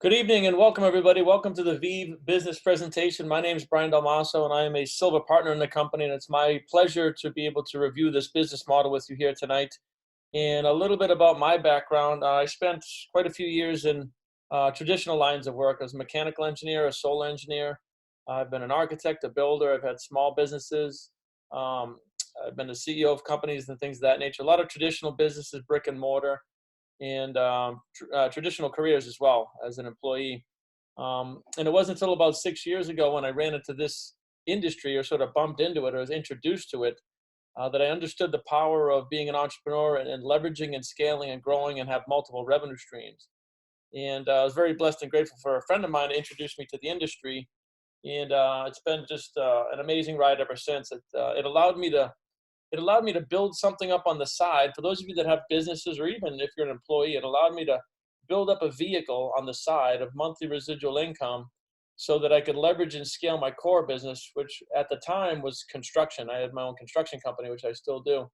Good evening and welcome everybody. Welcome to the Vivre business presentation. My name is Brian Dalmaso and I am a silver partner in the company, and it's my pleasure to be able to review this business model with you here tonight. And a little bit about my background. I spent quite a few years in traditional lines of work as a mechanical engineer, a solar engineer. I've been an architect, a builder. I've had small businesses. Um, I've been the CEO of companies and things of that nature. A lot of traditional businesses, brick and mortar, and traditional careers as well as an employee. And it wasn't until about 6 years ago when I ran into this industry, or sort of bumped into it, or was introduced to it, that I understood the power of being an entrepreneur and leveraging and scaling and growing and have multiple revenue streams. And I was very blessed and grateful for a friend of mine to introduce me to the industry. And it's been just an amazing ride ever since. It allowed me to build something up on the side. For those of you that have businesses, or even if you're an employee, it allowed me to build up a vehicle on the side of monthly residual income so that I could leverage and scale my core business, which at the time was construction. I had my own construction company, which I still do.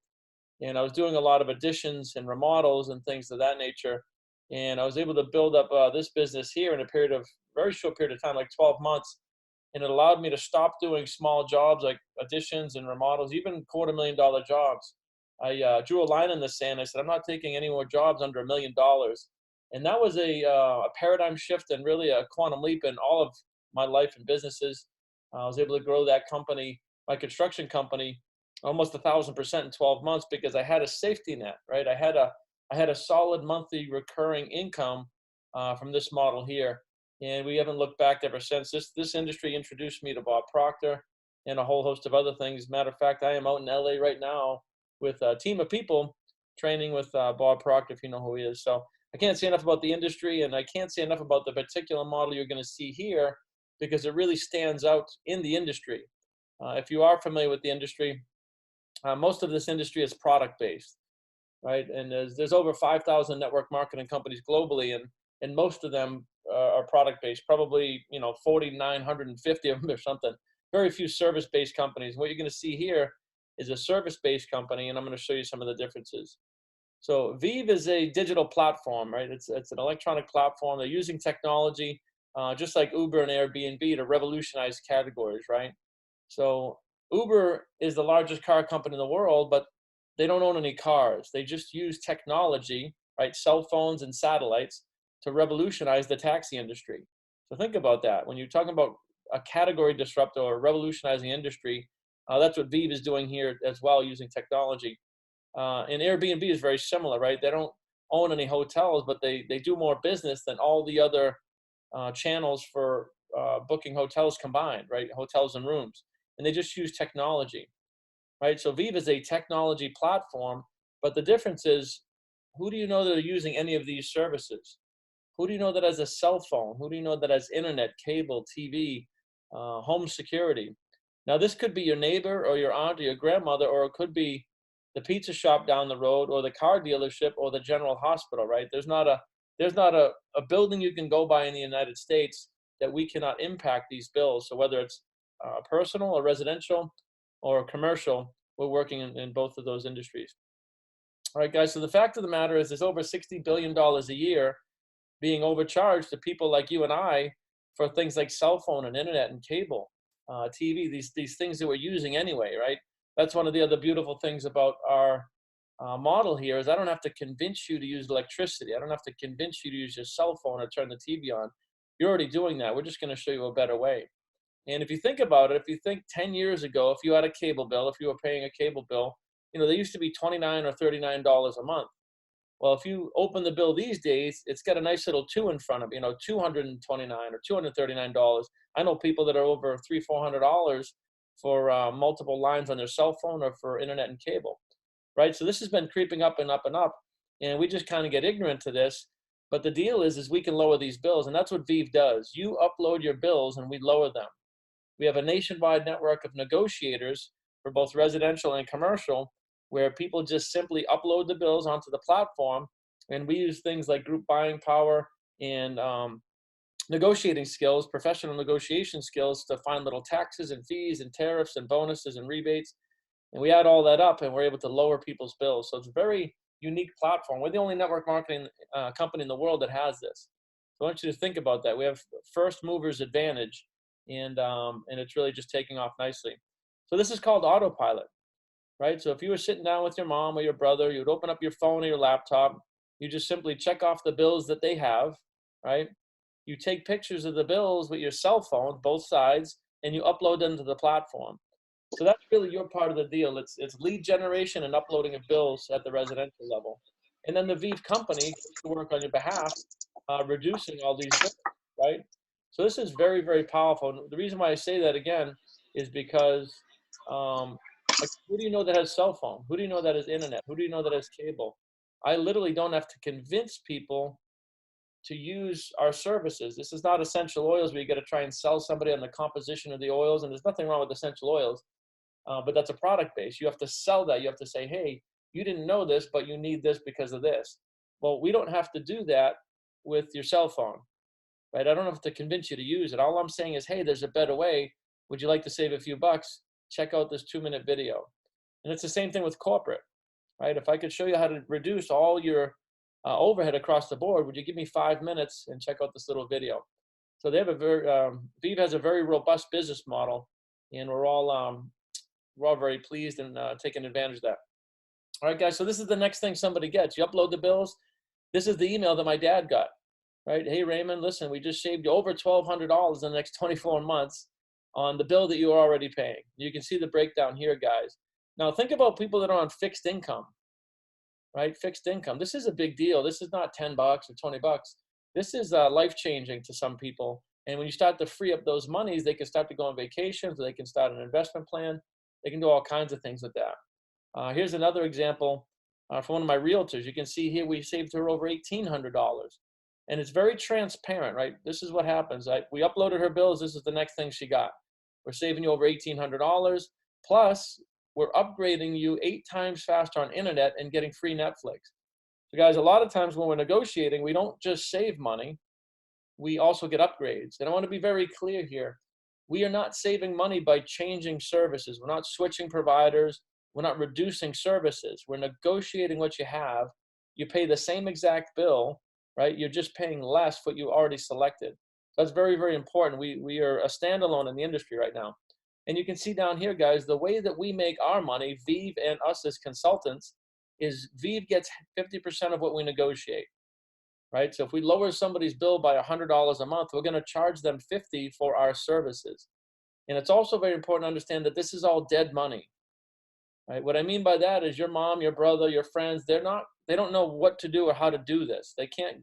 And I was doing a lot of additions and remodels and things of that nature. And I was able to build up this business here in a very short period of time, like 12 months, and it allowed me to stop doing small jobs like additions and remodels, even $250,000 jobs. I drew a line in the sand. I said, I'm not taking any more jobs under $1 million. And that was a paradigm shift and really a quantum leap in all of my life and businesses. I was able to grow that company, my construction company, almost 1,000% in 12 months, because I had a safety net, right? I had a solid monthly recurring income from this model here, and we haven't looked back ever since. This industry introduced me to Bob Proctor and a whole host of other things. Matter of fact, I am out in LA right now with a team of people training with Bob Proctor, if you know who he is. So I can't say enough about the industry, and I can't say enough about the particular model you're going to see here, because it really stands out in the industry. If you are familiar with the industry, most of this industry is product based, right? And there's over 5,000 network marketing companies globally, and most of them are product based. Probably 4,950 of them or something. Very few service based companies. What you're going to see here is a service based company, and I'm going to show you some of the differences. So Vive is a digital platform, right? It's an electronic platform. They're using technology, just like Uber and Airbnb, to revolutionize categories, right? So Uber is the largest car company in the world, but they don't own any cars. They just use technology, right? Cell phones and satellites to revolutionize the taxi industry. So think about that. When you're talking about a category disruptor or revolutionizing industry, that's what Vive is doing here as well, using technology. And Airbnb is very similar, right? They don't own any hotels, but they do more business than all the other channels for booking hotels combined, right? Hotels and rooms. And they just use technology, right? So Viva is a technology platform, but the difference is, who do you know that are using any of these services? Who do you know that has a cell phone? Who do you know that has internet, cable, TV, home security? Now, this could be your neighbor or your aunt or your grandmother, or it could be the pizza shop down the road, or the car dealership, or the general hospital, right? There's not a building you can go by in the United States that we cannot impact these bills. So whether it's personal or residential or commercial, we're working in both of those industries. All right, guys. So the fact of the matter is, there's over $60 billion a year being overcharged to people like you and I for things like cell phone and internet and cable, TV, these things that we're using anyway, right? That's one of the other beautiful things about our model here, is I don't have to convince you to use electricity. I don't have to convince you to use your cell phone or turn the TV on. You're already doing that. We're just going to show you a better way. And if you think about it, if you think 10 years ago, if you had a cable bill, if you were paying a cable bill, they used to be $29 or $39 a month. Well, if you open the bill these days, it's got a nice little two in front of it, $229 or $239. I know people that are over $300-400 for multiple lines on their cell phone or for internet and cable, right? So this has been creeping up and up and up, and we just kind of get ignorant to this. But the deal is we can lower these bills, and that's what Vive does. You upload your bills, and we lower them. We have a nationwide network of negotiators for both residential and commercial, where people just simply upload the bills onto the platform, and we use things like group buying power and negotiating skills, professional negotiation skills, to find little taxes and fees and tariffs and bonuses and rebates. And we add all that up, and we're able to lower people's bills. So it's a very unique platform. We're the only network marketing company in the world that has this. So I want you to think about that. We have first movers advantage, and it's really just taking off nicely. So this is called autopilot, right? So if you were sitting down with your mom or your brother, you would open up your phone or your laptop. You just simply check off the bills that they have, right? You take pictures of the bills with your cell phone, both sides, and you upload them to the platform. So that's really your part of the deal. It's lead generation and uploading of bills at the residential level. And then the Vive company goes to work on your behalf, reducing all these bills, right? So this is very, very powerful. And the reason why I say that again is because, like, who do you know that has cell phone? Who do you know that has internet? Who do you know that has cable? I literally don't have to convince people to use our services. This is not essential oils where you got to try and sell somebody on the composition of the oils, and there's nothing wrong with essential oils, but that's a product base. You have to sell that. You have to say, hey, you didn't know this, but you need this because of this. Well, we don't have to do that with your cell phone, right? I don't have to convince you to use it. All I'm saying is, hey, there's a better way. Would you like to save a few bucks? Check out this 2-minute video. And it's the same thing with corporate, right? If I could show you how to reduce all your overhead across the board, would you give me 5 minutes and check out this little video? So they have a very, Vive has a very robust business model, and we're all very pleased and taking advantage of that. All right, guys, so this is the next thing somebody gets. You upload the bills. This is the email that my dad got, right? Hey, Raymond, listen, we just saved you over $1,200 in the next 24 months on the bill that you are already paying. You can see the breakdown here, guys. Now, think about people that are on fixed income, right? Fixed income. This is a big deal. This is not 10 bucks or 20 bucks. This is life-changing to some people. And when you start to free up those monies, they can start to go on vacations, or they can start an investment plan. They can do all kinds of things with that. Here's another example from one of my realtors. You can see here we saved her over $1,800. And it's very transparent, right? This is what happens. We uploaded her bills. This is the next thing she got. We're saving you over $1,800. Plus, we're upgrading you 8 times faster on internet and getting free Netflix. So guys, a lot of times when we're negotiating, we don't just save money, we also get upgrades. And I want to be very clear here. We are not saving money by changing services. We're not switching providers. We're not reducing services. We're negotiating what you have. You pay the same exact bill, right? You're just paying less for what you already selected. That's very, very important. We are a standalone in the industry right now. And you can see down here, guys, the way that we make our money, Vive and us as consultants, is Vive gets 50% of what we negotiate, right? So if we lower somebody's bill by $100 a month, we're going to charge them $50 for our services. And it's also very important to understand that this is all dead money, right? What I mean by that is your mom, your brother, your friends, they don't know what to do or how to do this. They can't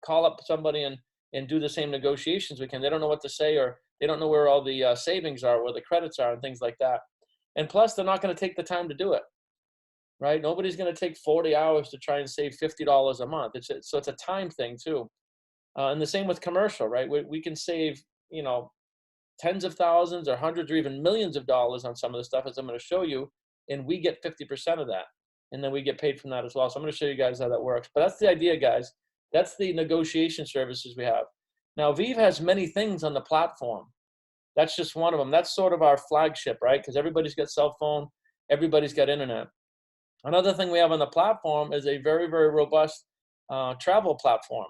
call up somebody and do the same negotiations we can. They don't know what to say, or they don't know where all the savings are, where the credits are, and things like that. And plus, they're not going to take the time to do it, right? Nobody's going to take 40 hours to try and save $50 a month. So it's a time thing too. And the same with commercial, right? We can save, tens of thousands or hundreds or even millions of dollars on some of the stuff, as I'm going to show you, and we get 50% of that. And then we get paid from that as well. So I'm going to show you guys how that works. But that's the idea, guys. That's the negotiation services we have. Now, Vive has many things on the platform. That's just one of them. That's sort of our flagship, right? Because everybody's got cell phone, everybody's got internet. Another thing we have on the platform is a very, very robust travel platform,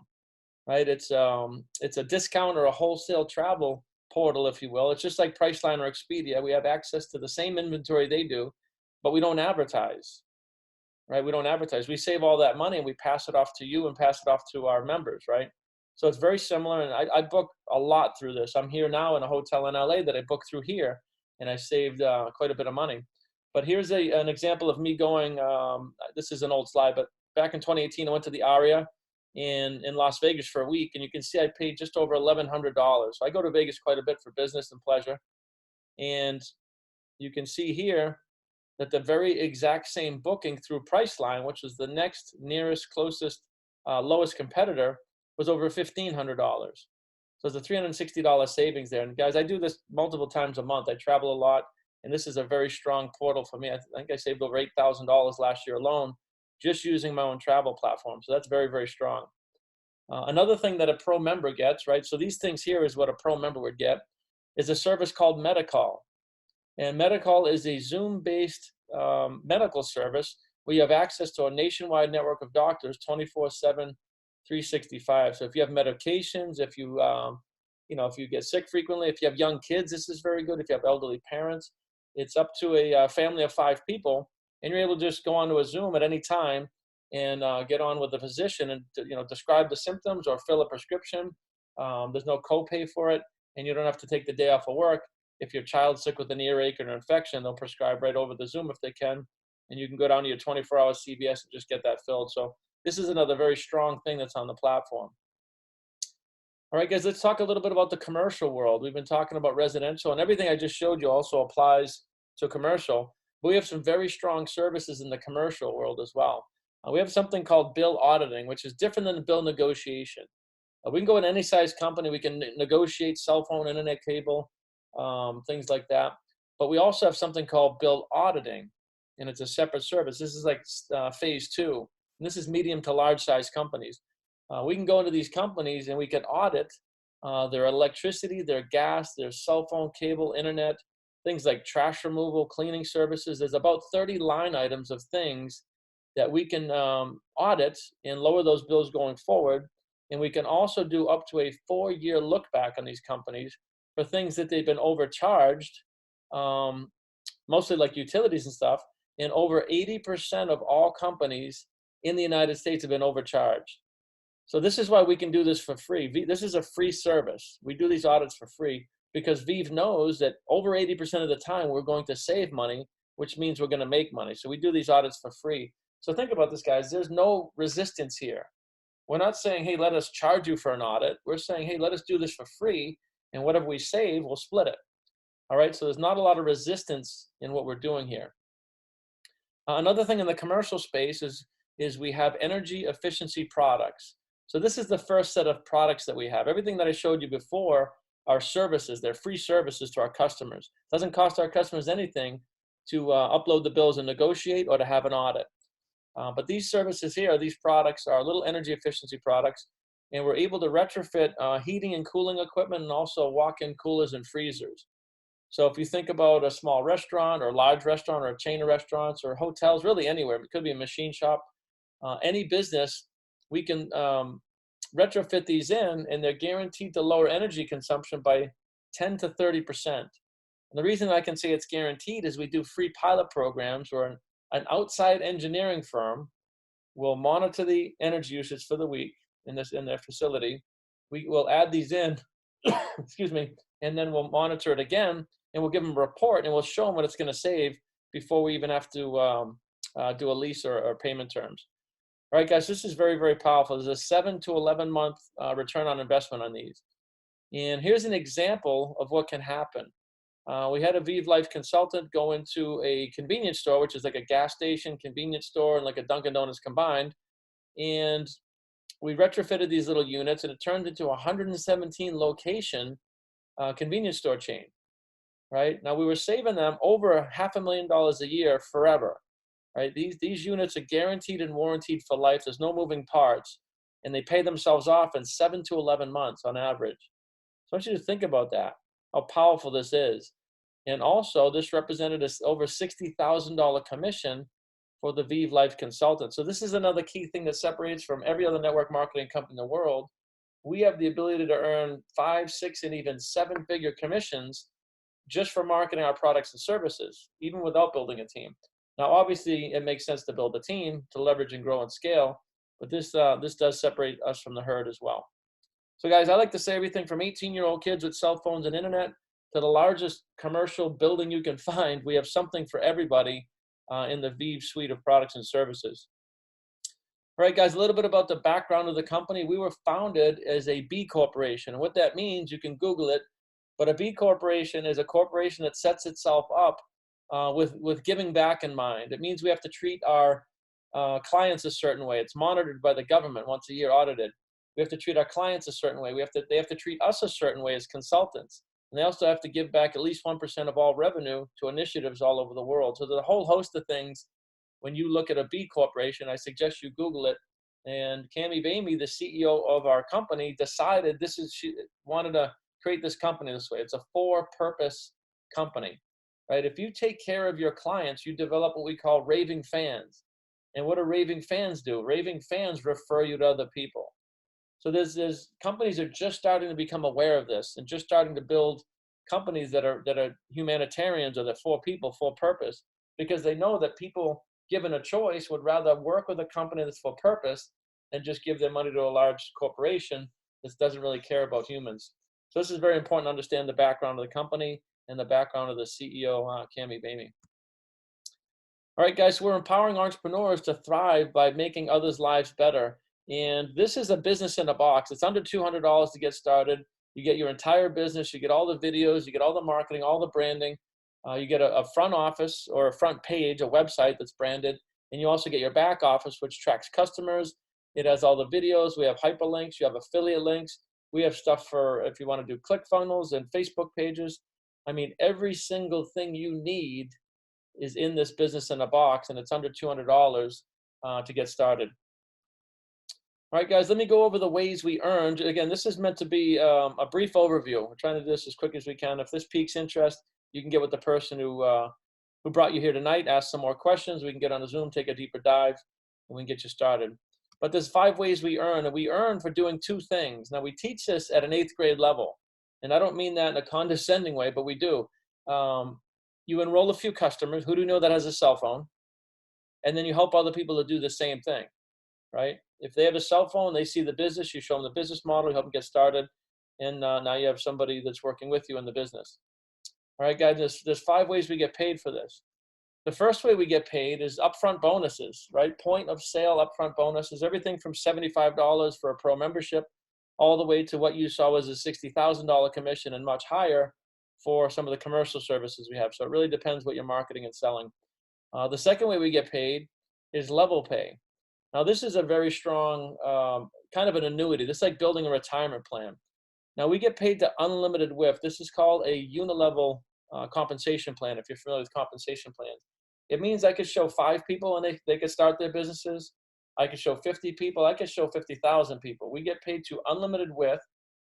right? It's a discount or a wholesale travel portal, if you will. It's just like Priceline or Expedia. We have access to the same inventory they do, but we don't advertise, right? We don't advertise. We save all that money and we pass it off to you and pass it off to our members, right? So it's very similar, and I book a lot through this. I'm here now in a hotel in LA that I booked through here, and I saved quite a bit of money. But here's an example of me going, this is an old slide, but back in 2018, I went to the Aria in Las Vegas for a week, and you can see I paid just over $1,100. So I go to Vegas quite a bit for business and pleasure. And you can see here that the very exact same booking through Priceline, which was the next nearest, closest, lowest competitor, was over $1,500. So it's a $360 savings there. And guys, I do this multiple times a month. I travel a lot, and this is a very strong portal for me. I think I saved over $8,000 last year alone just using my own travel platform. So that's very, very strong. Another thing that a pro member gets, right? So these things here is what a pro member would get, is a service called Medi-Call. And Medi-Call is a Zoom-based medical service where you have access to a nationwide network of doctors 24/7, 365. So if you have medications, if you, if you get sick frequently, if you have young kids, this is very good. If you have elderly parents, it's up to a family of 5 people, and you're able to just go onto a Zoom at any time and get on with the physician and describe the symptoms or fill a prescription. There's no copay for it, and you don't have to take the day off of work. If your child's sick with an earache or an infection, they'll prescribe right over the Zoom if they can, and you can go down to your 24-hour CVS and just get that filled. So this is another very strong thing that's on the platform. All right, guys, let's talk a little bit about the commercial world. We've been talking about residential, and everything I just showed you also applies to commercial. But we have some very strong services in the commercial world as well. We have something called bill auditing, which is different than bill negotiation. We can go in any size company. We can negotiate cell phone, internet cable, things like that. But we also have something called bill auditing, and it's a separate service. This is like phase 2. And this is medium to large size companies. We can go into these companies and we can audit their electricity, their gas, their cell phone, cable, internet, things like trash removal, cleaning services. There's about 30 line items of things that we can audit and lower those bills going forward. And we can also do up to a 4-year look back on these companies for things that they've been overcharged, mostly like utilities and stuff. And over 80% of all companies in the United States have been overcharged. So this is why we can do this for free. This is a free service. We do these audits for free because Vive knows that over 80% of the time we're going to save money, which means we're going to make money. So we do these audits for free. So think about this, guys. There's no resistance here. We're not saying, hey, let us charge you for an audit. We're saying, hey, let us do this for free, and whatever we save, we'll split it. All right, so there's not a lot of resistance in what we're doing here. Another thing in the commercial space is we have energy efficiency products. So this is the first set of products that we have. Everything that I showed you before are services. They're free services to our customers. It doesn't cost our customers anything to upload the bills and negotiate or to have an audit. But these services here, these products are little energy efficiency products, and we're able to retrofit heating and cooling equipment and also walk-in coolers and freezers. So if you think about a small restaurant or a large restaurant or a chain of restaurants or hotels, really anywhere, it could be a machine shop, any business, we can retrofit these in, and they're guaranteed to lower energy consumption by 10 to 30%. And the reason I can say it's guaranteed is we do free pilot programs where an outside engineering firm will monitor the energy usage for the week in their facility. We will add these in, excuse me, and then we'll monitor it again, and we'll give them a report, and we'll show them what it's going to save before we even have to do a lease or payment terms. All right, guys, this is very, very powerful. There's a 7 to 11 month return on investment on these. And here's an example of what can happen. We had a Vive Life consultant go into a convenience store, which is like a gas station, convenience store, and like a Dunkin' Donuts combined. And we retrofitted these little units, and it turned into a 117 location convenience store chain. Right now, we were saving them over $500,000 a year forever. Right, these units are guaranteed and warranted for life. There's no moving parts, and they pay themselves off in 7 to 11 months on average. So I want you to think about that, how powerful this is. And also, this represented over $60,000 commission for the Vive Life consultant. So this is another key thing that separates from every other network marketing company in the world. We have the ability to earn 5, 6, and even 7-figure commissions just for marketing our products and services, even without building a team. Now, obviously, it makes sense to build a team to leverage and grow and scale, but this does separate us from the herd as well. So, guys, I like to say everything from 18-year-old kids with cell phones and internet to the largest commercial building you can find. We have something for everybody in the Vive suite of products and services. All right, guys, a little bit about the background of the company. We were founded as a B Corporation. And what that means, you can Google it, but a B Corporation is a corporation that sets itself up with giving back in mind. It means we have to treat our clients a certain way. It's monitored by the government once a year, audited. We have to treat our clients a certain way. They have to treat us a certain way as consultants. And they also have to give back at least 1% of all revenue to initiatives all over the world. So there's a whole host of things. When you look at a B Corporation, I suggest you Google it. And Cami Bamey, the CEO of our company, decided she wanted to create this company this way. It's a for-purpose company. Right? If you take care of your clients, you develop what we call raving fans. And what do raving fans do? Raving fans refer you to other people. So there's companies that are just starting to become aware of this and just starting to build companies that are humanitarians or that for people, for purpose, because they know that people given a choice would rather work with a company that's for purpose than just give their money to a large corporation that doesn't really care about humans. So this is very important to understand the background of the company and the background of the CEO, Cami Bamey. All right, guys, so we're empowering entrepreneurs to thrive by making others' lives better. And this is a business in a box. It's under $200 to get started. You get your entire business. You get all the videos. You get all the marketing, all the branding. You get a front office or a front page, a website that's branded. And you also get your back office, which tracks customers. It has all the videos. We have hyperlinks. You have affiliate links. We have stuff for if you want to do ClickFunnels and Facebook pages. I mean, every single thing you need is in this business in a box, and it's under $200 to get started. All right, guys, let me go over the ways we earned. Again, this is meant to be a brief overview. We're trying to do this as quick as we can. If this piques interest, you can get with the person who brought you here tonight, ask some more questions. We can get on a Zoom, take a deeper dive, and we can get you started. But there's 5 ways we earn, and we earn for doing 2 things. Now, we teach this at an 8th grade level, and I don't mean that in a condescending way, but we do. You enroll a few customers. Who do you know that has a cell phone? And then you help other people to do the same thing, right? If they have a cell phone, they see the business, you show them the business model, you help them get started, and now you have somebody that's working with you in the business. All right, guys, there's 5 ways we get paid for this. The first way we get paid is upfront bonuses, right? Point of sale upfront bonuses, everything from $75 for a pro membership all the way to what you saw was a $60,000 commission and much higher for some of the commercial services we have. So it really depends what you're marketing and selling. The second way we get paid is level pay. Now, this is a very strong kind of an annuity. This is like building a retirement plan. Now, we get paid to unlimited WIF. This is called a unilevel compensation plan, if you're familiar with compensation plans. It means I could show 5 people and they could start their businesses. I could show 50 people. I could show 50,000 people. We get paid to unlimited WIF.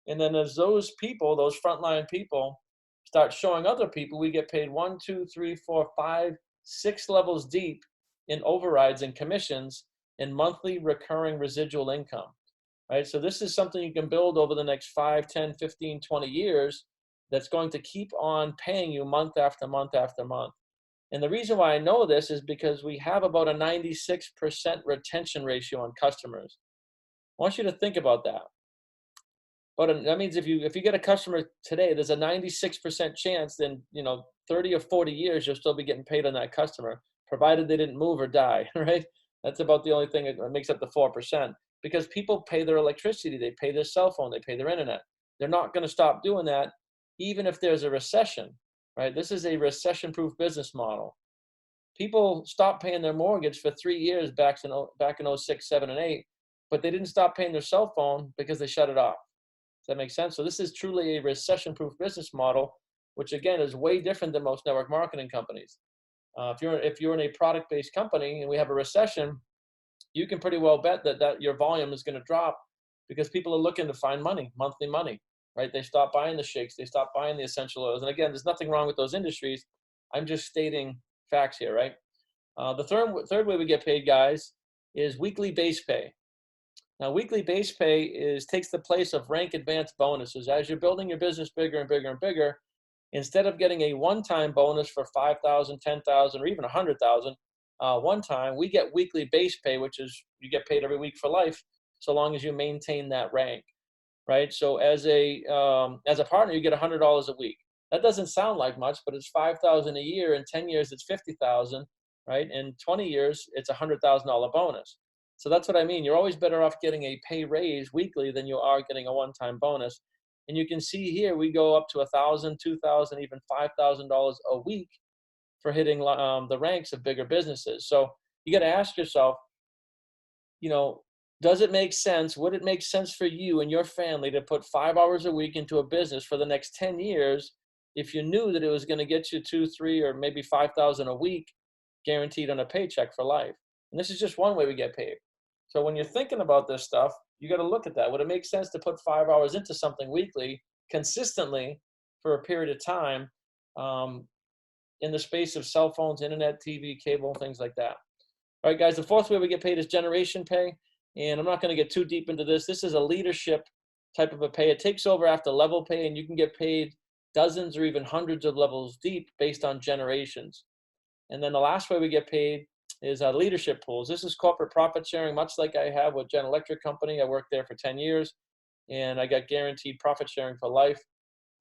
And then as those people, those frontline people, start showing other people, we get paid 1, 2, 3, 4, 5, 6 levels deep in overrides and commissions in monthly recurring residual income, right? So this is something you can build over the next 5, 10, 15, 20 years that's going to keep on paying you month after month after month. And the reason why I know this is because we have about a 96% retention ratio on customers. I want you to think about that. But that means if you get a customer today, there's a 96% chance then, 30 or 40 years, you'll still be getting paid on that customer, provided they didn't move or die, right? That's about the only thing that makes up the 4%, because people pay their electricity, they pay their cell phone, they pay their internet. They're not going to stop doing that, even if there's a recession, right? This is a recession-proof business model. People stopped paying their mortgage for 3 years back in 06, 7, and 8, but they didn't stop paying their cell phone because they shut it off. Does that make sense? So this is truly a recession-proof business model, which again is way different than most network marketing companies. If you're in a product-based company and we have a recession, you can pretty well bet that your volume is going to drop because people are looking to find money, monthly money, right? They stop buying the shakes, they stop buying the essential oils. And again, there's nothing wrong with those industries. I'm just stating facts here, right? The third way we get paid, guys, is weekly base pay. Now, weekly base pay takes the place of rank advanced bonuses. As you're building your business bigger and bigger and bigger, instead of getting a one-time bonus for 5,000, 10,000, or even 100,000 one time, we get weekly base pay, which is you get paid every week for life, so long as you maintain that rank, right? So as a partner, you get $100 a week. That doesn't sound like much, but it's 5,000 a year. In 10 years, it's 50,000, right? In 20 years, it's a $100,000 bonus. So that's what I mean. You're always better off getting a pay raise weekly than you are getting a one-time bonus. And you can see here, we go up to $1,000, $2,000, even $5,000 a week for hitting the ranks of bigger businesses. So you got to ask yourself, does it make sense? Would it make sense for you and your family to put 5 hours a week into a business for the next 10 years if you knew that it was going to get you 2, 3, or maybe 5,000 a week guaranteed on a paycheck for life? And this is just one way we get paid. So when you're thinking about this stuff, you got to look at that. Would it make sense to put 5 hours into something weekly, consistently for a period of time, in the space of cell phones, internet, TV, cable, things like that? All right, guys, the fourth way we get paid is generation pay. And I'm not going to get too deep into this. This is a leadership type of a pay. It takes over after level pay, and you can get paid dozens or even hundreds of levels deep based on generations. And then the last way we get paid is leadership pools. This is corporate profit sharing, much like I have with Gen Electric Company. I worked there for 10 years, and I got guaranteed profit sharing for life.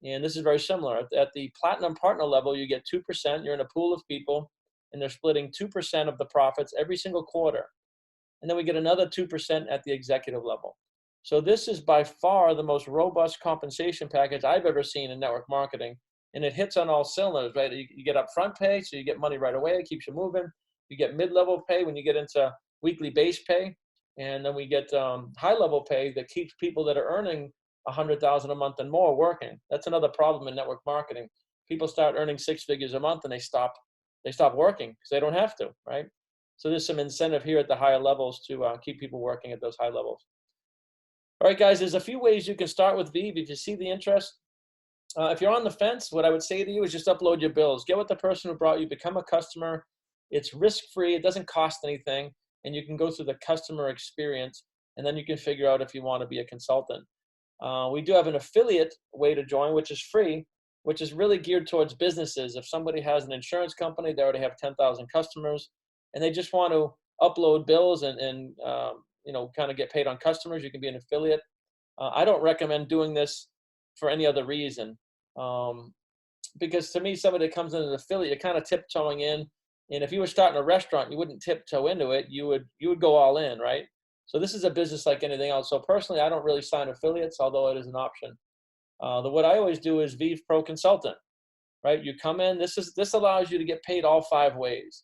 And this is very similar. At the platinum partner level, you get 2%. You're in a pool of people, and they're splitting 2% of the profits every single quarter. And then we get another 2% at the executive level. So this is by far the most robust compensation package I've ever seen in network marketing. And it hits on all cylinders, right? You get upfront pay, so you get money right away. It keeps you moving. You get mid-level pay when you get into weekly base pay. And then we get high-level pay that keeps people that are earning 100,000 a month and more working. That's another problem in network marketing. People start earning 6 figures a month and they stop working because they don't have to, right? So there's some incentive here at the higher levels to keep people working at those high levels. All right, guys, there's a few ways you can start with Vive if you see the interest. If you're on the fence, what I would say to you is just upload your bills. Get with the person who brought you, become a customer. It's risk-free, it doesn't cost anything, and you can go through the customer experience, and then you can figure out if you want to be a consultant. We do have an affiliate way to join, which is free, which is really geared towards businesses. If somebody has an insurance company, they already have 10,000 customers, and they just want to upload bills and kind of get paid on customers, you can be an affiliate. I don't recommend doing this for any other reason, because to me, somebody that comes in as an affiliate, you're kind of tiptoeing in. And if you were starting a restaurant, you wouldn't tiptoe into it. You would go all in, right? So this is a business like anything else. So personally, I don't really sign affiliates, although it is an option. What I always do is Vive Pro Consultant, right? You come in. This allows you to get paid all 5 ways,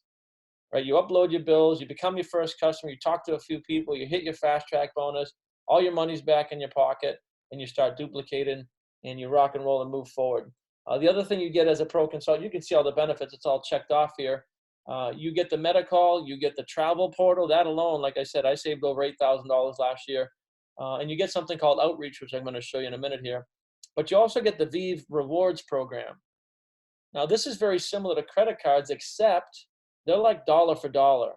right? You upload your bills, you become your first customer, you talk to a few people, you hit your fast track bonus, all your money's back in your pocket, and you start duplicating, and you rock and roll and move forward. The other thing you get as a pro consultant, you can see all the benefits. It's all checked off here. You get the medical, you get the travel portal. That alone, like I said, I saved over $8,000 last year. And you get something called Outreach, which I'm going to show you in a minute here. But you also get the Vive Rewards program. Now, this is very similar to credit cards, except they're like dollar for dollar.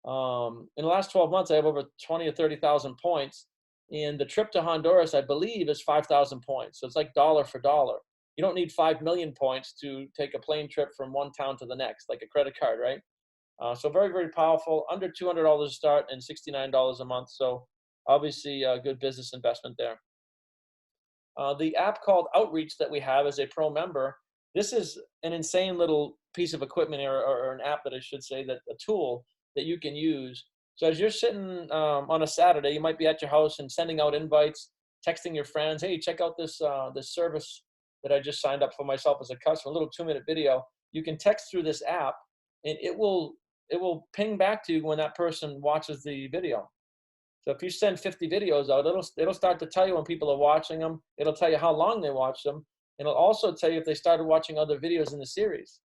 In the last 12 months, I have over 20 or 30,000 points. And the trip to Honduras, I believe, is 5,000 points. So it's like dollar for dollar. You don't need 5 million points to take a plane trip from one town to the next, like a credit card, right? So very, very powerful. Under $200 to start and $69 a month. So obviously a good business investment there. The app called Outreach that we have as a pro member, this is an insane little piece of equipment or an app that I should say, that a tool that you can use. So as you're sitting on a Saturday, you might be at your house and sending out invites, texting your friends, hey, check out this service that I just signed up for myself as a customer, a little 2-minute video. You can text through this app, and it will ping back to you when that person watches the video. So if you send 50 videos out, it'll start to tell you when people are watching them. It'll tell you how long they watch them. And it'll also tell you if they started watching other videos in the series.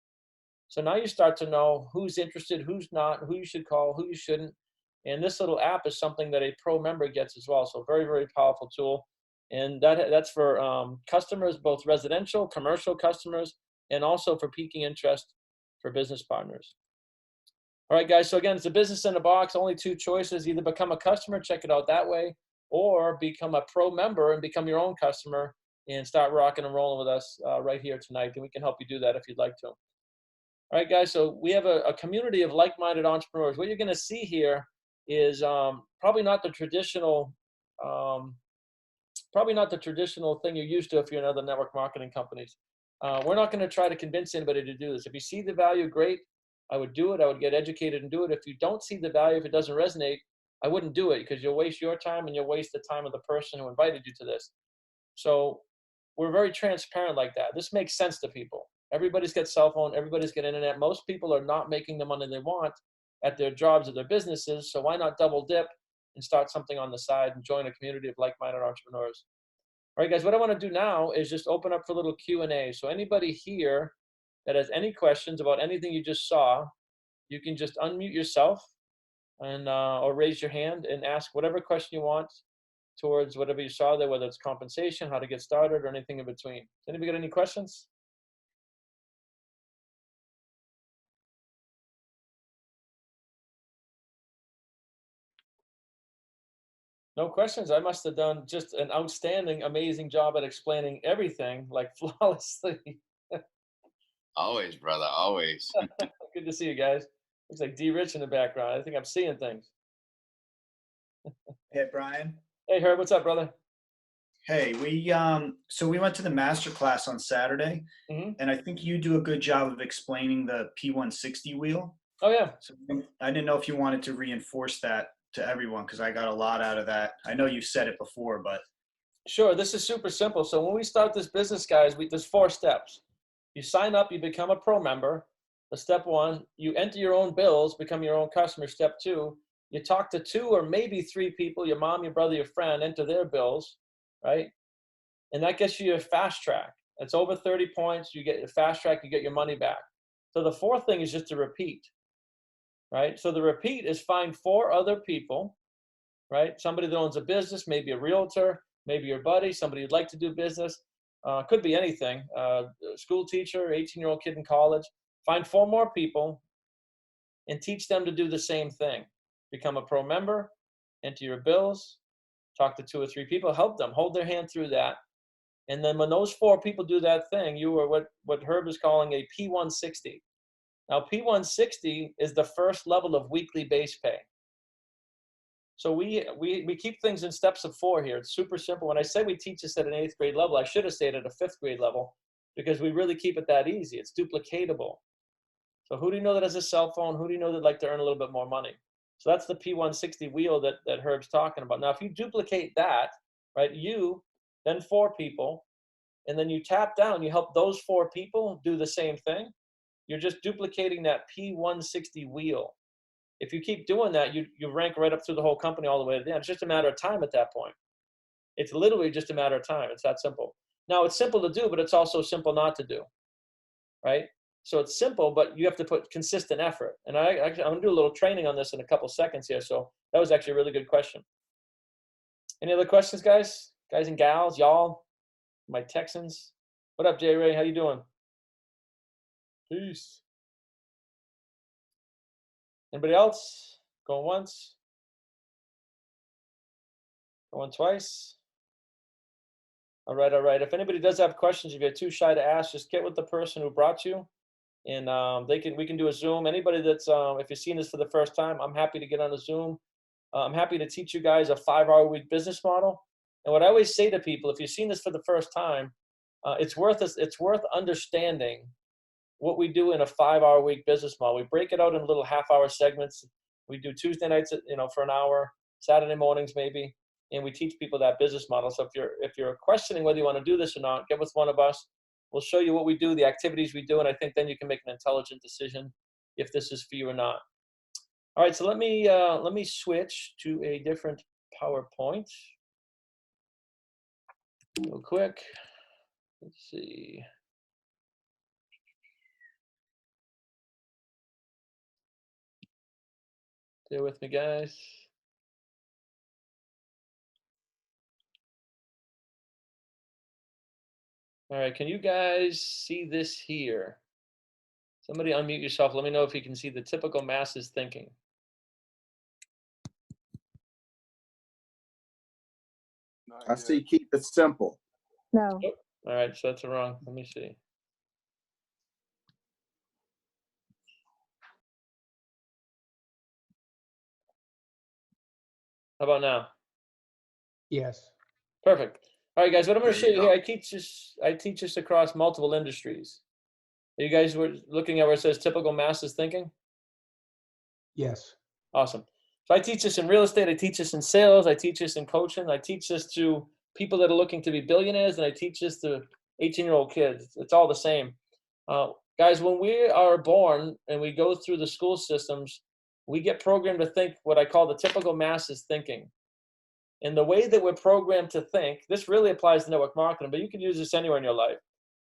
So now you start to know who's interested, who's not, who you should call, who you shouldn't. And this little app is something that a pro member gets as well. So very, very powerful tool. And that's for customers, both residential, commercial customers, and also for piquing interest for business partners. All right, guys. So again, it's a business in a box. Only 2 choices: either become a customer, check it out that way, or become a pro member and become your own customer and start rocking and rolling with us right here tonight. And we can help you do that if you'd like to. All right, guys. So we have a community of like-minded entrepreneurs. What you're going to see here is probably not the traditional, thing you're used to if you're in other network marketing companies. We're not going to try to convince anybody to do this. If you see the value, great. I would do it. I would get educated and do it. If you don't see the value, if it doesn't resonate, I wouldn't do it, because you'll waste your time and you'll waste the time of the person who invited you to this. So we're very transparent like that. This makes sense to people. Everybody's got cell phone. Everybody's got internet. Most people are not making the money they want at their jobs or their businesses. So why not double dip and start something on the side and join a community of like-minded entrepreneurs? All right, guys, what I want to do now is just open up for a little Q&A. So anybody here that has any questions about anything you just saw, you can just unmute yourself and or raise your hand and ask whatever question you want towards whatever you saw there, whether it's compensation, how to get started, or anything in between. Does anybody got any questions? No questions. I must have done just an outstanding, amazing job at explaining everything like flawlessly. Always, brother, always. Good to see you guys. Looks like D Rich in the background. I think I'm seeing things. Hey, Brian. Hey Herb, what's up, brother? Hey, so we went to the master class on Saturday, Hmm. and I think you do a good job of explaining the P160 wheel. Oh yeah, So I didn't know if you wanted to reinforce that to everyone because I got a lot out of that. I know you've said it before, but sure. This is super simple. So when we start this business, guys, there's 4 steps. You sign up, you become a pro member. The step 1, you enter your own bills, become your own customer. Step 2, you talk to 2 or maybe 3 people, your mom, your brother, your friend, enter their bills, right? And that gets you a fast track. It's over 30 points. You get a fast track, you get your money back. So the 4th thing is just to repeat, right? So the repeat is find 4 other people, right? Somebody that owns a business, maybe a realtor, maybe your buddy, somebody who'd like to do business. Could be anything. A school teacher, 18-year-old kid in college. Find 4 more people and teach them to do the same thing. Become a pro member, enter your bills, talk to 2 or 3 people, help them, hold their hand through that. And then when those 4 people do that thing, you are what Herb is calling a P160. Now, P160 is the first level of weekly base pay. So we keep things in steps of 4 here. It's super simple. When I say we teach this at an 8th grade level, I should have stayed at a 5th grade level because we really keep it that easy. It's duplicatable. So who do you know that has a cell phone? Who do you know that'd like to earn a little bit more money? So that's the P160 wheel that Herb's talking about. Now, if you duplicate that, right, you, then 4 people, and then you tap down, you help those 4 people do the same thing. You're just duplicating that P160 wheel. If you keep doing that, you rank right up through the whole company all the way to the end. It's just a matter of time at that point. It's literally just a matter of time. It's that simple. Now, it's simple to do, but it's also simple not to do, right? So it's simple, but you have to put consistent effort. And I'm going to do a little training on this in a couple seconds here. So that was actually a really good question. Any other questions, guys? Guys and gals, y'all, my Texans. What up, J Ray? How you doing? Peace. Anybody else? Going once? Going twice? All right, all right. If anybody does have questions, if you're too shy to ask, just get with the person who brought you, and we can do a Zoom. Anybody that's if you're seeing this for the first time, I'm happy to get on a Zoom. I'm happy to teach you guys a 5-hour-a-week business model. And what I always say to people, if you've seen this for the first time, it's worth understanding what we do in a 5-hour-a-week business model. We break it out in little half-hour segments. We do Tuesday nights, for an hour, Saturday mornings maybe, and we teach people that business model. So if you're questioning whether you want to do this or not, get with one of us. We'll show you what we do, the activities we do, and I think then you can make an intelligent decision if this is for you or not. All right, so let me switch to a different PowerPoint real quick. Let's see. Stay with me, guys. All right, can you guys see this here? Somebody unmute yourself. Let me know if you can see the typical masses thinking. I see keep it simple. No. Oh, all right, so that's wrong. Let me see. How about now? Yes. Perfect. All right, guys, what I'm going to There show you you here, go. I teach this across multiple industries. You guys were looking at where it says typical masses thinking? Yes. Awesome. So I teach this in real estate. I teach this in sales. I teach this in coaching. I teach this to people that are looking to be billionaires, and I teach this to 18-year-old kids. It's all the same. Guys, when we are born and we go through the school systems, we get programmed to think what I call the typical masses thinking. And the way that we're programmed to think, this really applies to network marketing, but you can use this anywhere in your life.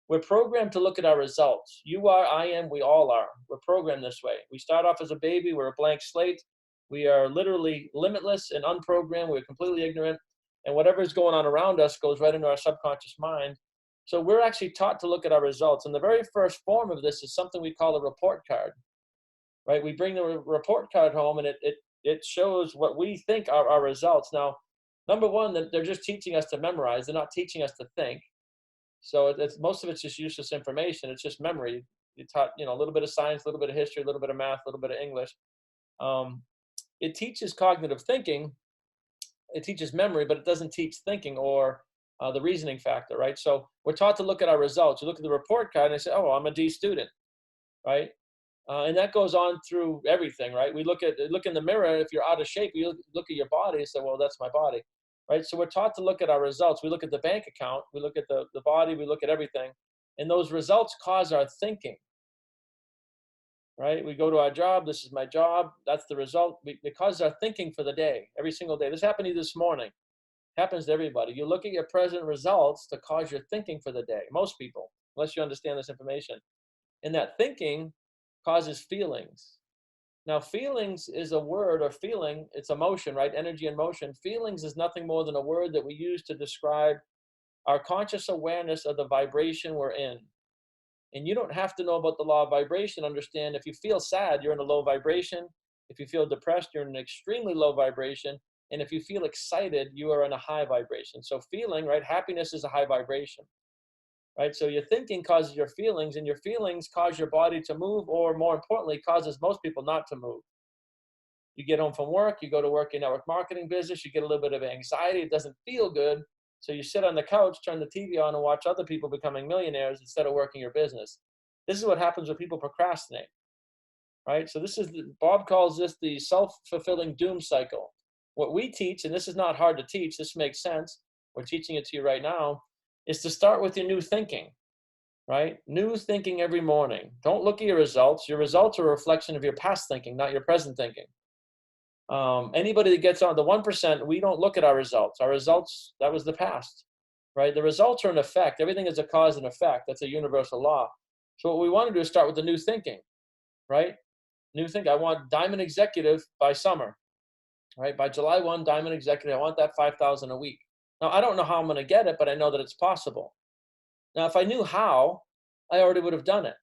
We're programmed to look at our results. You are, I am, we all are. We're programmed this way. We start off as a baby. We're a blank slate. We are literally limitless and unprogrammed. We're completely ignorant. And whatever is going on around us goes right into our subconscious mind. So we're actually taught to look at our results. And the very first form of this is something we call a report card, right? We bring the report card home, and it shows what we think are our results. Now, Number one, that they're just teaching us to memorize. They're not teaching us to think. So it's most of it's just useless information. It's just memory. You taught, a little bit of science, a little bit of history, a little bit of math, a little bit of English. It teaches cognitive thinking. It teaches memory, but it doesn't teach thinking or the reasoning factor, right? So we're taught to look at our results. You look at the report card and I say, oh, I'm a D student, right? And that goes on through everything, right? We look in the mirror. If you're out of shape, you look at your body and say, well, that's my body, right? So we're taught to look at our results. We look at the bank account. We look at the body. We look at everything. And those results cause our thinking, right? We go to our job. This is my job. That's the result. It causes our thinking for the day, every single day. This happened to you this morning. Happens to everybody. You look at your present results to cause your thinking for the day. Most people, unless you understand this information. And that thinking causes feelings. Now, feelings is a word, or feeling, it's emotion, right? Energy and motion. Feelings is nothing more than a word that we use to describe our conscious awareness of the vibration we're in. And you don't have to know about the law of vibration. Understand, if you feel sad, you're in a low vibration. If you feel depressed, you're in an extremely low vibration. And if you feel excited, you are in a high vibration. So feeling, right? Happiness is a high vibration, right? So your thinking causes your feelings, and your feelings cause your body to move, or more importantly, causes most people not to move. You get home from work, you go to work in network marketing business, you get a little bit of anxiety. It doesn't feel good. So you sit on the couch, turn the TV on, and watch other people becoming millionaires instead of working your business. This is what happens when people procrastinate, right? So Bob calls this the self-fulfilling doom cycle. What we teach, and this is not hard to teach, this makes sense, we're teaching it to you right now, is to start with your new thinking, right? New thinking every morning. Don't look at your results. Your results are a reflection of your past thinking, not your present thinking. Anybody that gets on the 1%, we don't look at our results. Our results, that was the past, right? The results are an effect. Everything is a cause and effect. That's a universal law. So what we want to do is start with the new thinking, right? New thinking. I want diamond executive by summer, right? By July 1, diamond executive, I want that 5,000 a week. Now, I don't know how I'm going to get it, but I know that it's possible. Now, if I knew how, I already would have done it.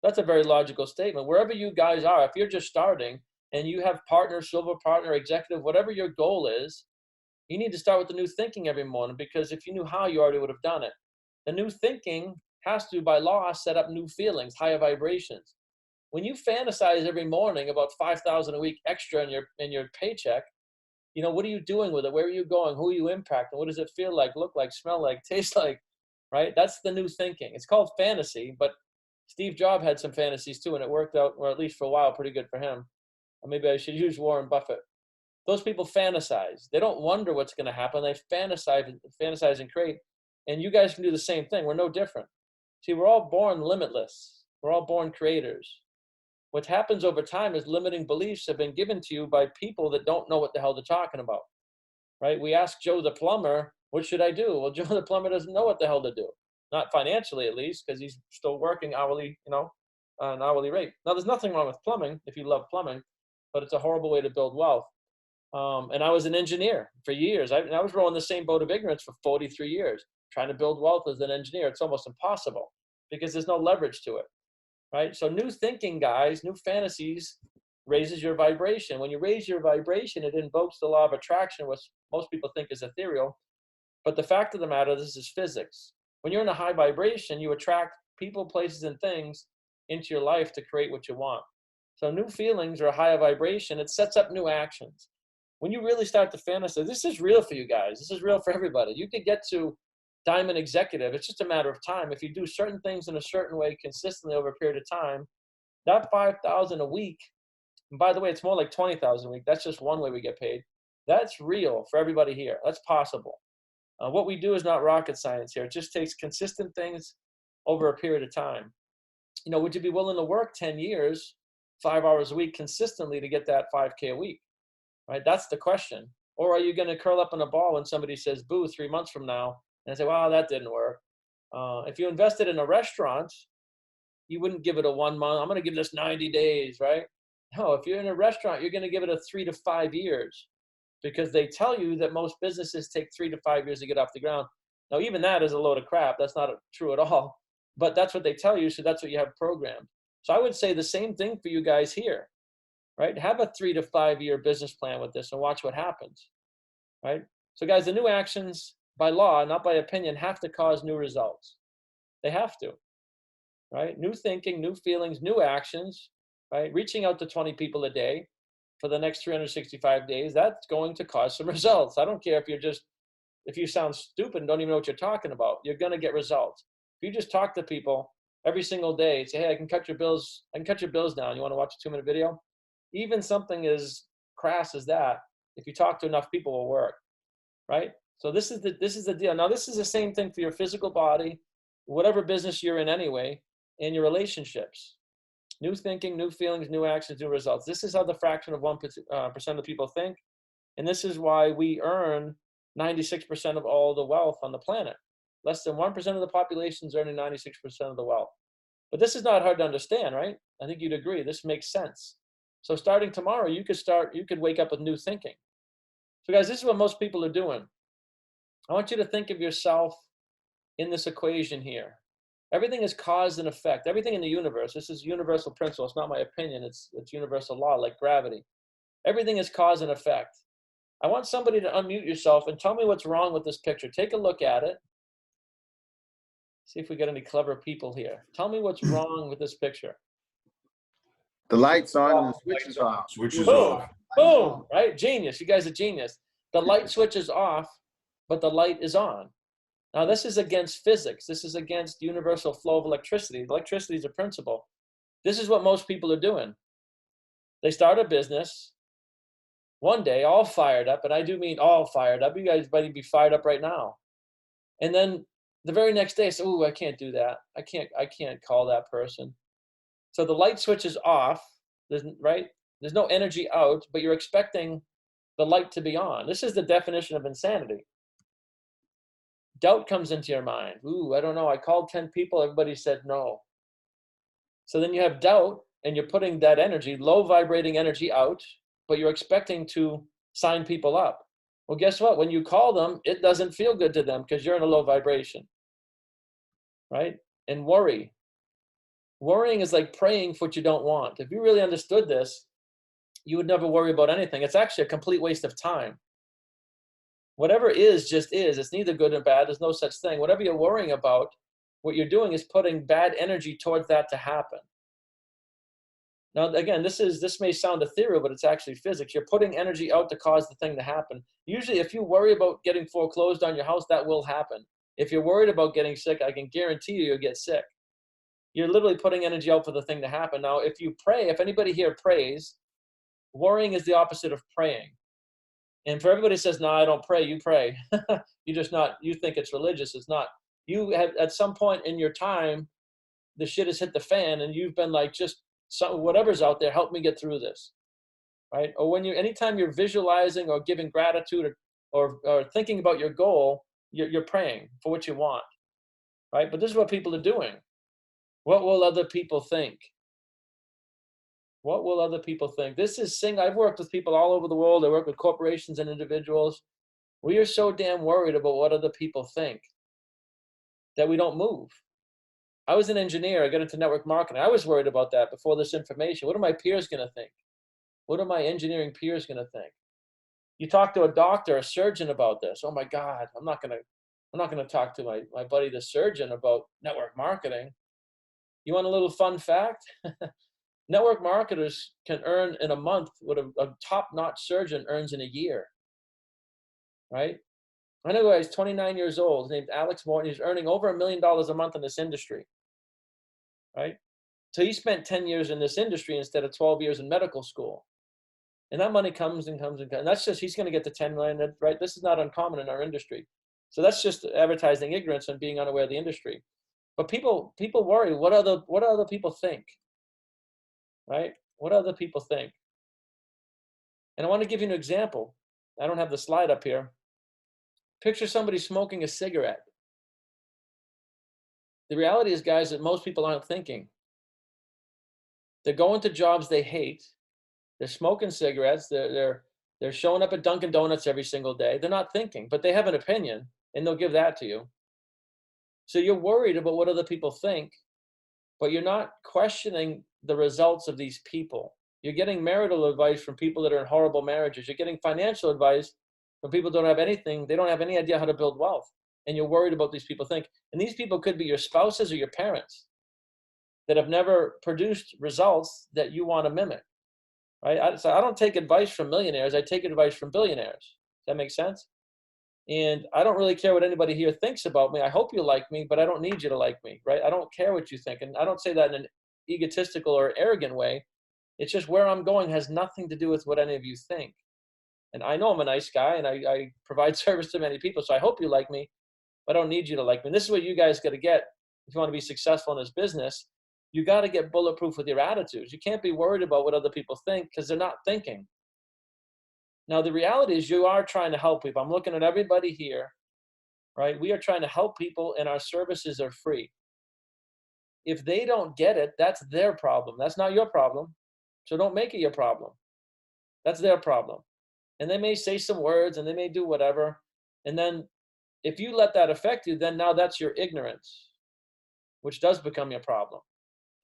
That's a very logical statement. Wherever you guys are, if you're just starting and you have partner, silver partner, executive, whatever your goal is, you need to start with the new thinking every morning, because if you knew how, you already would have done it. The new thinking has to, by law, set up new feelings, higher vibrations. When you fantasize every morning about 5,000 a week extra in your paycheck, what are you doing with it? Where are you going? Who are you impacting? What does it feel like, look like, smell like, taste like, right? That's the new thinking. It's called fantasy, but Steve Jobs had some fantasies too, and it worked out, or at least for a while, pretty good for him. Or maybe I should use Warren Buffett. Those people fantasize. They don't wonder what's going to happen. They fantasize and create. And you guys can do the same thing. We're no different. See, we're all born limitless. We're all born creators. What happens over time is limiting beliefs have been given to you by people that don't know what the hell they're talking about, right? We ask Joe the plumber, what should I do? Well, Joe the plumber doesn't know what the hell to do. Not financially, at least, because he's still working hourly, an hourly rate. Now, there's nothing wrong with plumbing if you love plumbing, but it's a horrible way to build wealth. And I was an engineer for years. I was rowing the same boat of ignorance for 43 years, trying to build wealth as an engineer. It's almost impossible because there's no leverage to it. Right? So new thinking, guys, new fantasies raises your vibration. When you raise your vibration, it invokes the law of attraction, which most people think is ethereal. But the fact of the matter, this is physics. When you're in a high vibration, you attract people, places, and things into your life to create what you want. So new feelings are a higher vibration. It sets up new actions. When you really start to fantasize, this is real for you guys. This is real for everybody. You could get to diamond executive. It's just a matter of time. If you do certain things in a certain way consistently over a period of time, that 5,000 a week, and by the way, it's more like 20,000 a week. That's just one way we get paid. That's real for everybody here. That's possible. What we do is not rocket science here. It just takes consistent things over a period of time. Would you be willing to work 10 years, 5 hours a week consistently to get that 5K a week? Right? That's the question. Or are you going to curl up in a ball when somebody says boo 3 months from now and say, wow, that didn't work? If you invested in a restaurant, you wouldn't give it a 1 month. I'm going to give this 90 days, right? No, if you're in a restaurant, you're going to give it a 3 to 5 years, because they tell you that most businesses take 3 to 5 years to get off the ground. Now, even that is a load of crap. That's not true at all. But that's what they tell you, so that's what you have programmed. So I would say the same thing for you guys here, right? Have a 3 to 5 year business plan with this and watch what happens, right? So guys, the new actions by law, not by opinion, have to cause new results. They have to, right? New thinking, new feelings, new actions, right? Reaching out to 20 people a day for the next 365 days, that's going to cause some results. I don't care if you sound stupid and don't even know what you're talking about, you're going to get results. If you just talk to people every single day, say, hey, I can cut your bills down. You want to watch a 2-minute video? Even something as crass as that, if you talk to enough people, will work, right? So this is the deal. Now, this is the same thing for your physical body, whatever business you're in anyway, and your relationships. New thinking, new feelings, new actions, new results. This is how the fraction of 1% of people think. And this is why we earn 96% of all the wealth on the planet. Less than 1% of the population is earning 96% of the wealth. But this is not hard to understand, right? I think you'd agree. This makes sense. So starting tomorrow, you could wake up with new thinking. So guys, this is what most people are doing. I want you to think of yourself in this equation here. Everything is cause and effect. Everything in the universe, this is universal principle. It's not my opinion. It's universal law, like gravity. Everything is cause and effect. I want somebody to unmute yourself and tell me what's wrong with this picture. Take a look at it. See if we get any clever people here. Tell me what's wrong with this picture. The light's on and the switch is off. Switch is Boom, off. boom, right? Genius. You guys are genius. The light switch is off, but the light is on. Now, this is against physics. This is against universal flow of electricity. Electricity is a principle. This is what most people are doing. They start a business one day, all fired up, and I do mean all fired up. You guys might be fired up right now. And then the very next day, say, "Ooh, I can't do that. I can't call that person." So the light switch is off, right? There's no energy out, but you're expecting the light to be on. This is the definition of insanity. Doubt comes into your mind. Ooh, I don't know. I called 10 people. Everybody said no. So then you have doubt, and you're putting that energy, low vibrating energy out, but you're expecting to sign people up. Well, guess what? When you call them, it doesn't feel good to them because you're in a low vibration, right? And worrying is like praying for what you don't want. If you really understood this, you would never worry about anything. It's actually a complete waste of time. Whatever is just is. It's neither good nor bad. There's no such thing. Whatever you're worrying about, what you're doing is putting bad energy towards that to happen. Now, again, this may sound ethereal, but it's actually physics. You're putting energy out to cause the thing to happen. Usually, if you worry about getting foreclosed on your house, that will happen. If you're worried about getting sick, I can guarantee you'll get sick. You're literally putting energy out for the thing to happen. Now, if you pray, if anybody here prays, worrying is the opposite of praying. And for everybody who says, no, I don't pray, you pray. You think it's religious. It's not. You have, at some point in your time, the shit has hit the fan and you've been like, whatever's out there, help me get through this, right? Or anytime you're visualizing or giving gratitude or thinking about your goal, you're praying for what you want, right? But this is what people are doing. What will other people think? What will other people think? I've worked with people all over the world. I work with corporations and individuals. We are so damn worried about what other people think that we don't move. I was an engineer. I got into network marketing. I was worried about that before this information. What are my peers going to think? What are my engineering peers going to think? You talk to a doctor, a surgeon about this. Oh my God, I'm not going to talk to my buddy, the surgeon, about network marketing. You want a little fun fact? Network marketers can earn in a month what a top-notch surgeon earns in a year, right? I know a guy who's 29 years old, named Alex Morton. He's earning over $1 million a month in this industry, right? So he spent 10 years in this industry instead of 12 years in medical school. And that money comes and comes and comes. And that's just, he's going to get to 10 million, right? This is not uncommon in our industry. So that's just advertising ignorance and being unaware of the industry. But people worry, what other people think, right? What other people think? And I want to give you an example. I don't have the slide up here. Picture somebody smoking a cigarette. The reality is, guys, that most people aren't thinking. They're going to jobs they hate. They're smoking cigarettes. They're showing up at Dunkin' Donuts every single day. They're not thinking, but they have an opinion, and they'll give that to you. So you're worried about what other people think, but you're not questioning the results of these people. You're getting marital advice from people that are in horrible marriages. You're getting financial advice When people don't have anything, they don't have any idea how to build wealth. And you're worried about these people think. And these people could be your spouses or your parents that have never produced results that you want to mimic, right? So I don't take advice from millionaires. I take advice from billionaires. Does that make sense? And I don't really care what anybody here thinks about me. I hope you like me, but I don't need you to like me, right? I don't care what you think. And I don't say that in an egotistical or arrogant way. It's just where I'm going has nothing to do with what any of you think. And I know I'm a nice guy, and I provide service to many people, so I hope you like me, but I don't need you to like me. And this is what you guys got to get if you want to be successful in this business. You got to get bulletproof with your attitudes. You can't be worried about what other people think because they're not thinking. Now, the reality is you are trying to help people. I'm looking at everybody here, right? We are trying to help people, and our services are free. If they don't get it, that's their problem. That's not your problem. So don't make it your problem. That's their problem. And they may say some words and they may do whatever. And then if you let that affect you, then now that's your ignorance, which does become your problem.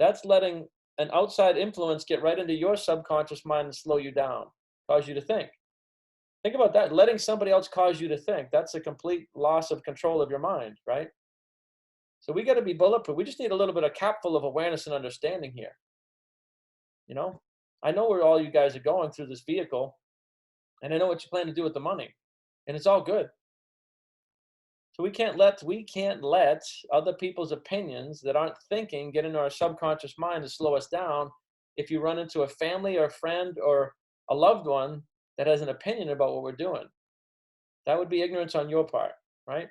That's letting an outside influence get right into your subconscious mind and slow you down, cause you to think. Think about that. Letting somebody else cause you to think. That's a complete loss of control of your mind, right? So we got to be bulletproof. We just need a little bit of capful of awareness and understanding here. You know, I know where all you guys are going through this vehicle, and I know what you plan to do with the money, and it's all good. So we can't let other people's opinions that aren't thinking get into our subconscious mind to slow us down. If you run into a family or a friend or a loved one that has an opinion about what we're doing, that would be ignorance on your part, right?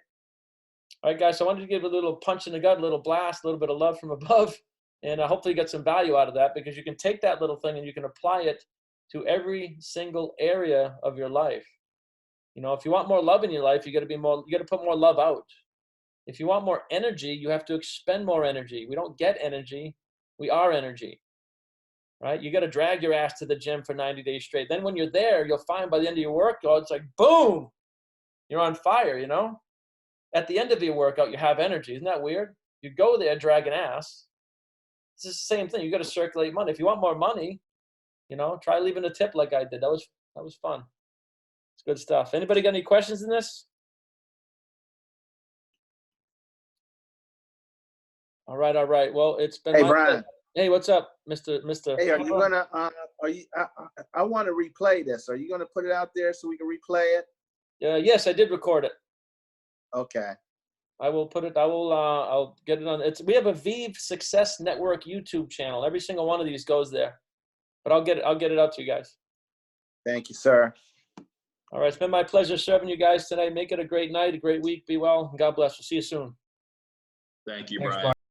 All right, guys, so I wanted to give a little punch in the gut, a little blast, a little bit of love from above, and hopefully get some value out of that, because you can take that little thing and you can apply it to every single area of your life. You know, if you want more love in your life, you got to put more love out. If you want more energy, you have to expend more energy. We don't get energy, we are energy, right? You got to drag your ass to the gym for 90 days straight. Then when you're there, you'll find by the end of your workout, it's like, boom, you're on fire, you know? At the end of your workout, you have energy. Isn't that weird? You go there dragging ass. It's the same thing. You got to circulate money. If you want more money, you know, try leaving a tip like I did. That was fun. It's good stuff. Anybody got any questions in this? All right. Well, it's been Hey, my Brian. pleasure. Hey, what's up, Mr. Hey, are you gonna? I want to replay this. Are you gonna put it out there so we can replay it? Yes, I did record it. Okay. I will put it. I'll get it on. We have a Vivre Success Network YouTube channel. Every single one of these goes there. But I'll get it out to you guys. Thank you, sir. All right. It's been my pleasure serving you guys tonight. Make it a great night, a great week. Be well, and God bless. We'll see you soon. Thank you, Thanks, Brian.